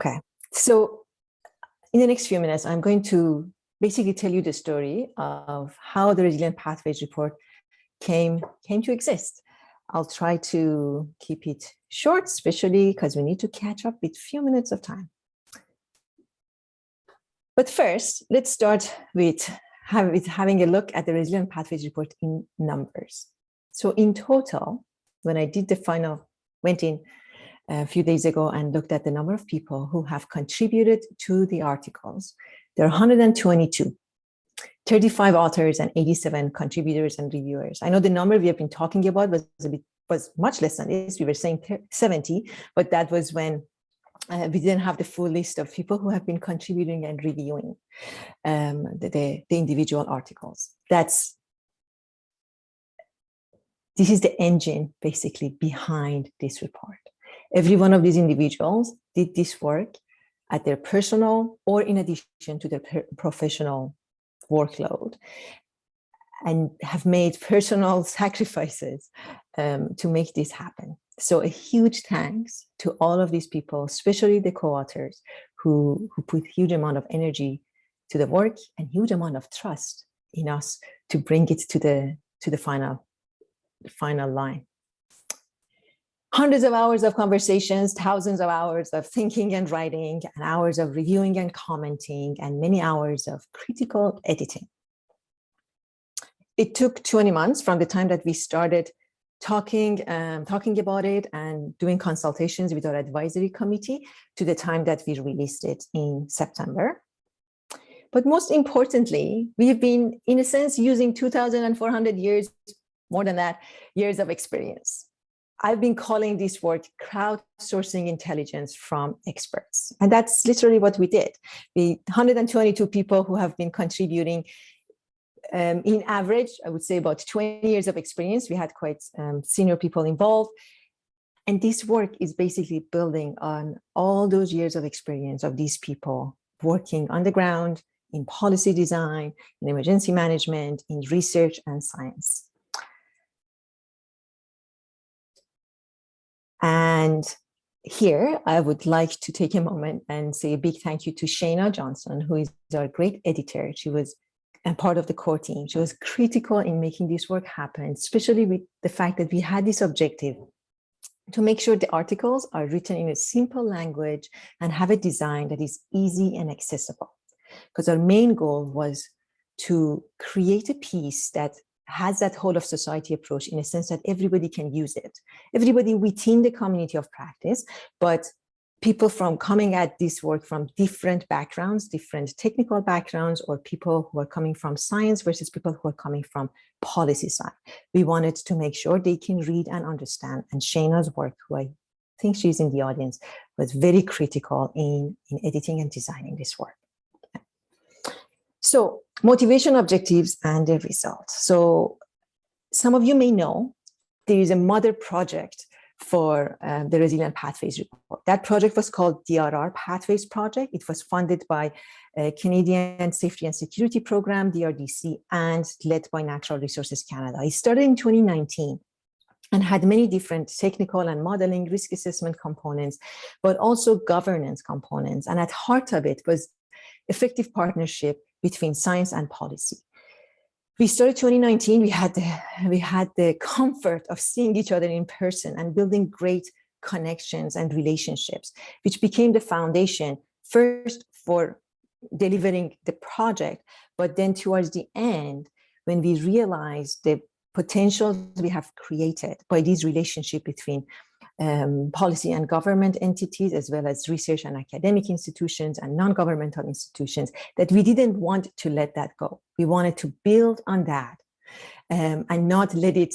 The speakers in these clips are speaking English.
Okay, so in the next few minutes, I'm going to basically tell you the story of how the Resilient Pathways report came to exist. I'll try to keep it short, especially because we need to catch up with a few minutes of time. But first, let's start with having a look at the Resilient Pathways report in numbers. So in total, when I did the final, went in a few days ago and looked at the number of people who have contributed to the articles, there are 122, 35 authors and 87 contributors and reviewers. I know the number we have been talking about was much less than this. We were saying 70, but that was when we didn't have the full list of people who have been contributing and reviewing the individual articles. This is the engine basically behind this report. Every one of these individuals did this work at their personal or in addition to their professional workload and have made personal sacrifices to make this happen. So a huge thanks to all of these people, especially the co-authors who put huge amount of energy to the work and huge amount of trust in us to bring it to the final line. Hundreds of hours of conversations, thousands of hours of thinking and writing, and hours of reviewing and commenting, and many hours of critical editing. It took 20 months from the time that we started talking about it and doing consultations with our advisory committee to the time that we released it in September. But most importantly, we've been, in a sense, using 2,400 years, more than that, years of experience. I've been calling this work crowdsourcing intelligence from experts. And that's literally what we did. The 122 people who have been contributing, in average, I would say about 20 years of experience. We had quite senior people involved. And this work is basically building on all those years of experience of these people working on the ground, in policy design, in emergency management, in research and science. And here, I would like to take a moment and say a big thank you to Shayna Johnson, who is our great editor. She was a part of the core team. She was critical in making this work happen, especially with the fact that we had this objective to make sure the articles are written in a simple language and have a design that is easy and accessible. Because our main goal was to create a piece that has that whole of society approach in a sense that everybody can use it. Everybody within the community of practice, but people from coming at this work from different backgrounds, different technical backgrounds, or people who are coming from science versus people who are coming from policy side. We wanted to make sure they can read and understand. And Shayna's work, who I think she's in the audience, was very critical in editing and designing this work. So motivation, objectives, and the results. So some of you may know there is a mother project for the Resilient Pathways report. That project was called DRR Pathways Project. It was funded by Canadian Safety and Security Program, DRDC, and led by Natural Resources Canada. It started in 2019 and had many different technical and modeling risk assessment components, but also governance components. And at heart of it was effective partnership between science and policy. We started 2019, we had the comfort of seeing each other in person and building great connections and relationships, which became the foundation first for delivering the project, but then towards the end, when we realized the potential we have created by this relationship between policy and government entities, as well as research and academic institutions and non-governmental institutions, that we didn't want to let that go. We wanted to build on that and not let it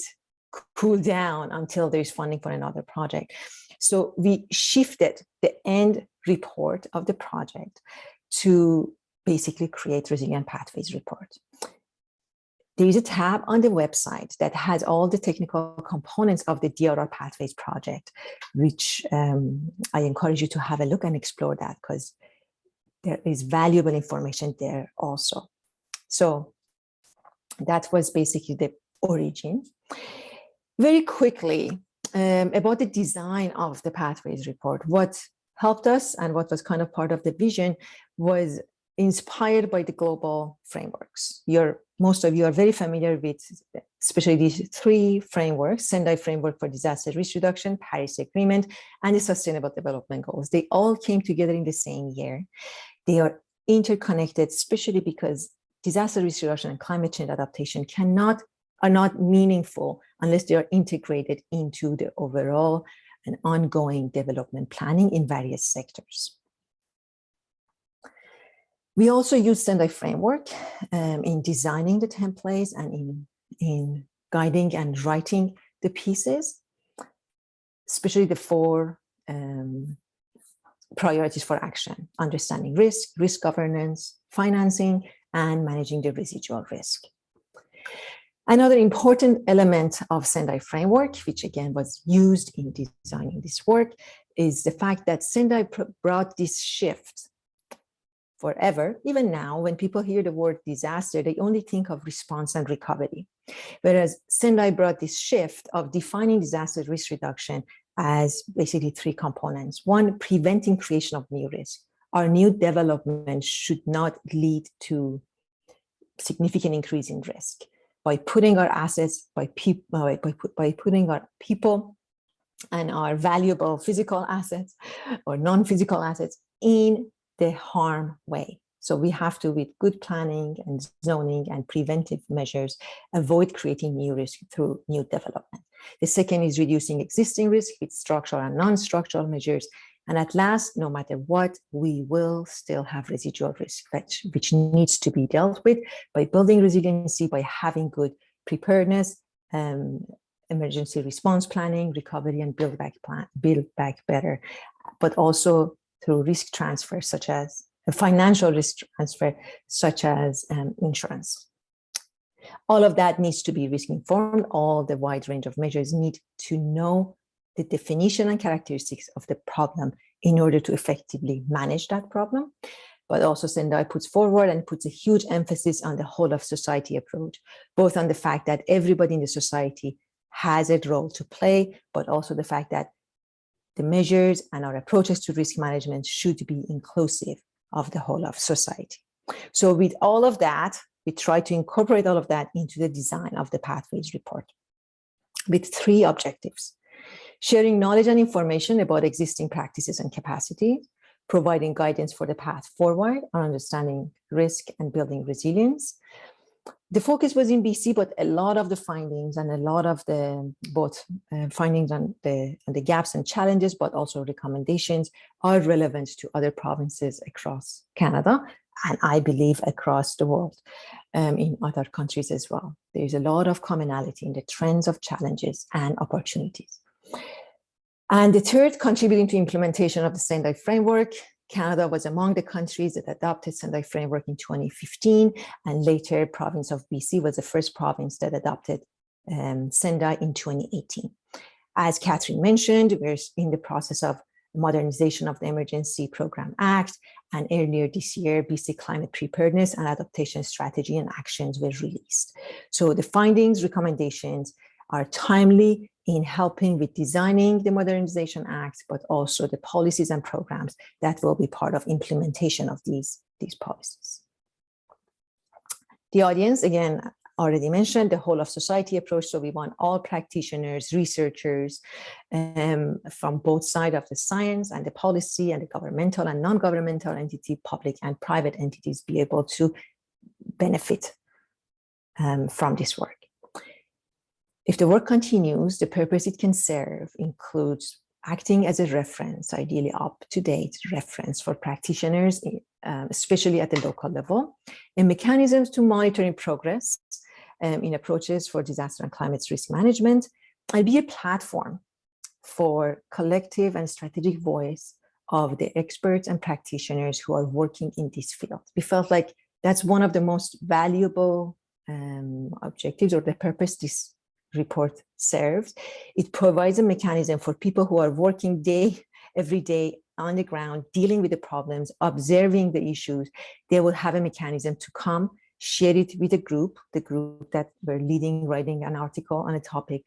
cool down until there's funding for another project. So we shifted the end report of the project to basically create Resilient Pathways report. There is a tab on the website that has all the technical components of the DRR Pathways project, which I encourage you to have a look and explore that because there is valuable information there also. So that was basically the origin. Very quickly, about the design of the Pathways report, what helped us and what was kind of part of the vision was inspired by the global frameworks. Most of you are very familiar with, especially these three frameworks: Sendai Framework for Disaster Risk Reduction, Paris Agreement, and the Sustainable Development Goals. They all came together in the same year. They are interconnected, especially because disaster risk reduction and climate change adaptation are not meaningful unless they are integrated into the overall and ongoing development planning in various sectors. We also use Sendai Framework in designing the templates and in guiding and writing the pieces, especially the four priorities for action: understanding risk, risk governance, financing, and managing the residual risk. Another important element of Sendai Framework, which again was used in designing this work, is the fact that Sendai brought this shift forever. Even now, when people hear the word disaster, they only think of response and recovery. Whereas Sendai brought this shift of defining disaster risk reduction as basically three components. One, preventing creation of new risk. Our new development should not lead to significant increase in risk. By putting our assets, by putting our people and our valuable physical assets or non-physical assets in the harm way. So we have to, with good planning and zoning and preventive measures, avoid creating new risk through new development. The second is reducing existing risk with structural and non-structural measures. And at last, no matter what, we will still have residual risk, which needs to be dealt with by building resiliency, by having good preparedness, emergency response planning, recovery and build back better, but also through risk transfer, such as a financial risk transfer, such as insurance. All of that needs to be risk informed. All the wide range of measures need to know the definition and characteristics of the problem in order to effectively manage that problem. But also Sendai puts forward and puts a huge emphasis on the whole of society approach, both on the fact that everybody in the society has a role to play, but also the fact that the measures and our approaches to risk management should be inclusive of the whole of society. So with all of that, we try to incorporate all of that into the design of the Pathways report with three objectives: sharing knowledge and information about existing practices and capacity, providing guidance for the path forward on understanding risk and building resilience. The focus was in BC, but a lot of the findings and a lot of the findings on the gaps and challenges, but also recommendations, are relevant to other provinces across Canada, and I believe across the world, in other countries as well. There's a lot of commonality in the trends of challenges and opportunities. And the third, contributing to implementation of the Sendai Framework. Canada was among the countries that adopted Sendai Framework in 2015, and later province of BC was the first province that adopted Sendai in 2018. As Catherine mentioned, we're in the process of modernization of the Emergency Program Act, and earlier this year, BC Climate Preparedness and Adaptation Strategy and Actions were released. So the findings, recommendations are timely in helping with designing the Modernization Act, but also the policies and programs that will be part of implementation of these policies. The audience, again, already mentioned the whole of society approach. So we want all practitioners, researchers from both sides of the science and the policy and the governmental and non-governmental entity, public and private entities be able to benefit from this work. If the work continues, the purpose it can serve includes acting as a reference, ideally up-to-date reference for practitioners, especially at the local level, and mechanisms to monitoring progress in approaches for disaster and climate risk management, and be a platform for collective and strategic voice of the experts and practitioners who are working in this field. We felt like that's one of the most valuable objectives or the purpose this report serves. It provides a mechanism for people who are working every day on the ground, dealing with the problems, observing the issues. They will have a mechanism to come, share it with the group that we're leading, writing an article on a topic,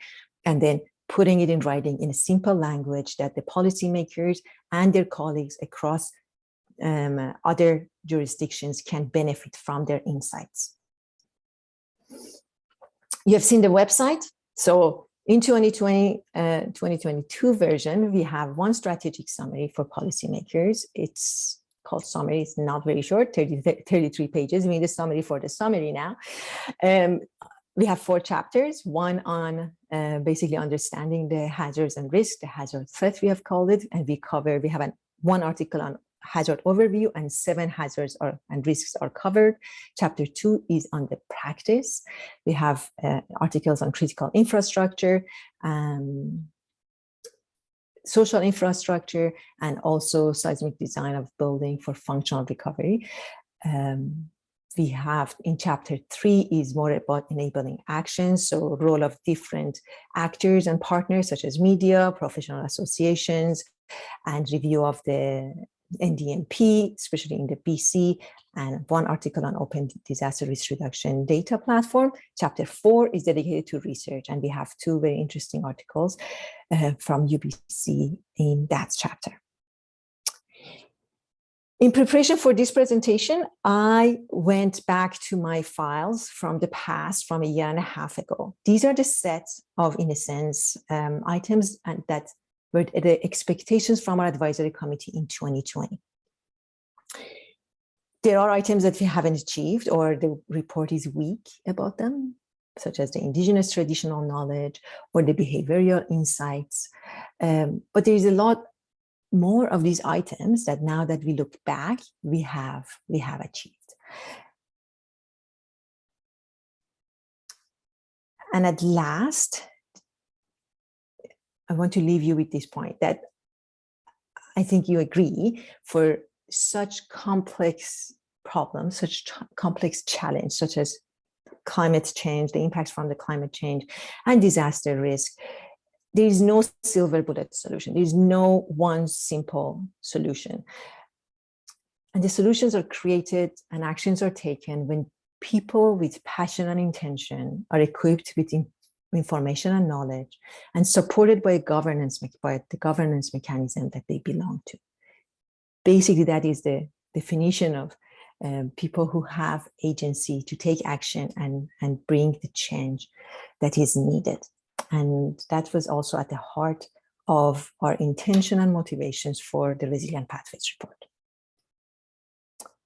and then putting it in writing in a simple language that the policymakers and their colleagues across other jurisdictions can benefit from their insights. You have seen the website. So in 2022 version, we have one strategic summary for policymakers. It's called summary. It's not very short, 33 pages. We need a summary for the summary now. We have 4 chapters, one on basically understanding the hazards and risks, the hazard threat we have called it, and we have one article on hazard overview, and 7 hazards and risks are covered. Chapter 2 is on the practice. We have articles on critical infrastructure, social infrastructure, and also seismic design of building for functional recovery. We have in chapter 3 is more about enabling actions, so role of different actors and partners such as media, professional associations, and review of the NDMP, especially in the BC, and one article on open disaster risk reduction data platform. Chapter 4 is dedicated to research, and we have 2 very interesting articles from UBC in that chapter. In preparation for this presentation, I went back to my files from the past, from a year and a half ago. These are the sets of, in a sense, items and that were the expectations from our advisory committee in 2020. There are items that we haven't achieved or the report is weak about them, such as the indigenous traditional knowledge or the behavioral insights. But there is a lot more of these items that now that we look back, we have achieved. And at last, I want to leave you with this point that I think you agree, for such complex problems, such complex challenge, such as climate change, the impacts from the climate change and disaster risk, there is no silver bullet solution. There is no one simple solution. And the solutions are created and actions are taken when people with passion and intention are equipped with information and knowledge and supported by the governance mechanism that they belong to. Basically, that is the definition of people who have agency to take action and bring the change that is needed. And that was also at the heart of our intention and motivations for the Resilient Pathways report.